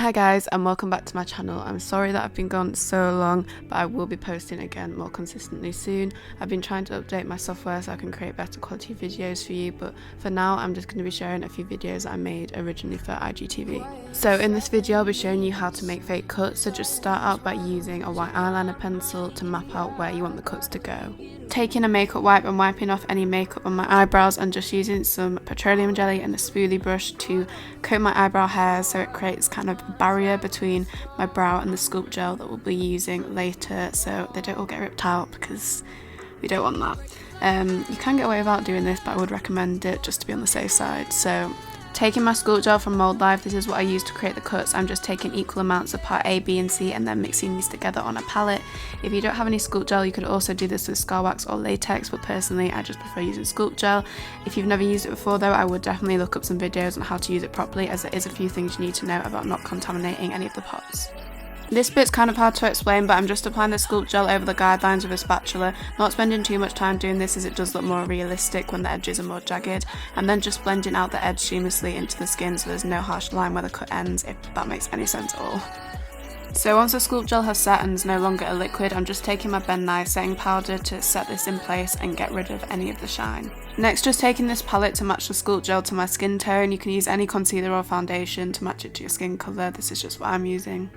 Hi guys, and welcome back to my channel. I'm sorry that I've been gone so long, but I will be posting again more consistently soon. I've been trying to update my software so I can create better quality videos for you, but for now I'm just going to be sharing a few videos that I made originally for IGTV. So in this video I'll be showing you how to make fake cuts, so just start out by using a white eyeliner pencil to map out where you want the cuts to go. Taking a makeup wipe and wiping off any makeup on my eyebrows and just using some petroleum jelly and a spoolie brush to coat my eyebrow hairs so it creates kind of a barrier between my brow and the sculpt gel that we'll be using later so they don't all get ripped out because we don't want that. You can get away without doing this, but I would recommend it just to be on the safe side. So taking my sculpt gel from Mold Life, this is what I use to create the cuts. I'm just taking equal amounts of part A, B and C and then mixing these together on a palette. If you don't have any sculpt gel, you could also do this with Scar Wax or latex, but personally I just prefer using sculpt gel. If you've never used it before though, I would definitely look up some videos on how to use it properly, as there is a few things you need to know about not contaminating any of the pots. This bit's kind of hard to explain, but I'm just applying the sculpt gel over the guidelines with a spatula, not spending too much time doing this as it does look more realistic when the edges are more jagged, and then just blending out the edge seamlessly into the skin so there's no harsh line where the cut ends, if that makes any sense at all. So once the sculpt gel has set and is no longer a liquid, I'm just taking my Ben Nye setting powder to set this in place and get rid of any of the shine. Next, just taking this palette to match the sculpt gel to my skin tone. You can use any concealer or foundation to match it to your skin colour, this is just what I'm using.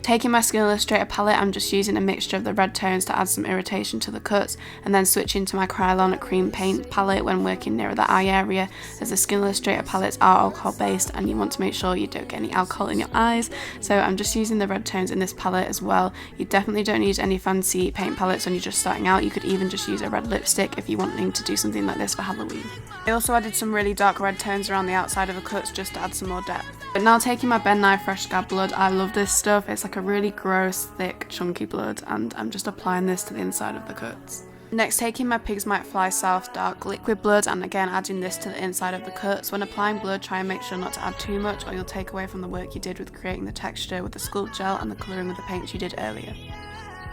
Taking my Skin Illustrator palette, I'm just using a mixture of the red tones to add some irritation to the cuts, and then switching to my Krylon cream paint palette when working near the eye area, as the Skin Illustrator palettes are alcohol based and you want to make sure you don't get any alcohol in your eyes, so I'm just using the red tones in this palette as well. You definitely don't need any fancy paint palettes when you're just starting out. You could even just use a red lipstick if you're wanting to do something like this for Halloween. I also added some really dark red tones around the outside of the cuts just to add some more depth. But now taking my Ben Nye Fresh Scab Blood, I love this stuff. It's like a really gross, thick, chunky blood, and I'm just applying this to the inside of the cuts. Next, taking my Pigs Might Fly South Dark Liquid Blood and again adding this to the inside of the cuts. When applying blood, try and make sure not to add too much or you'll take away from the work you did with creating the texture with the sculpt gel and the colouring with the paints you did earlier.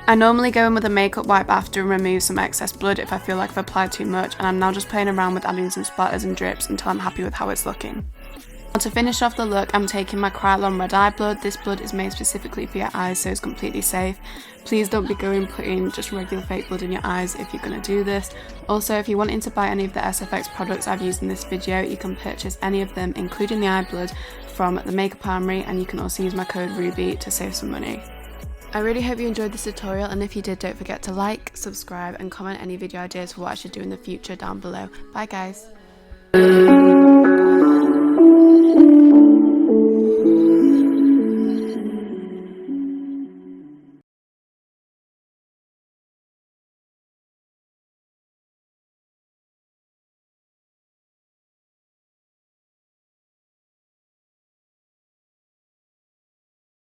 I normally go in with a makeup wipe after and remove some excess blood if I feel like I've applied too much, and I'm now just playing around with adding some splatters and drips until I'm happy with how it's looking. To finish off the look, I'm taking my Krylon Red Eye Blood. This blood is made specifically for your eyes, so it's completely safe. Please don't be going putting just regular fake blood in your eyes if you're going to do this. Also, if you're wanting to buy any of the SFX products I've used in this video, you can purchase any of them, including the eye blood, from the Makeup Armory, and you can also use my code RUBY to save some money. I really hope you enjoyed this tutorial, and if you did, don't forget to like, subscribe and comment any video ideas for what I should do in the future down below. Bye guys!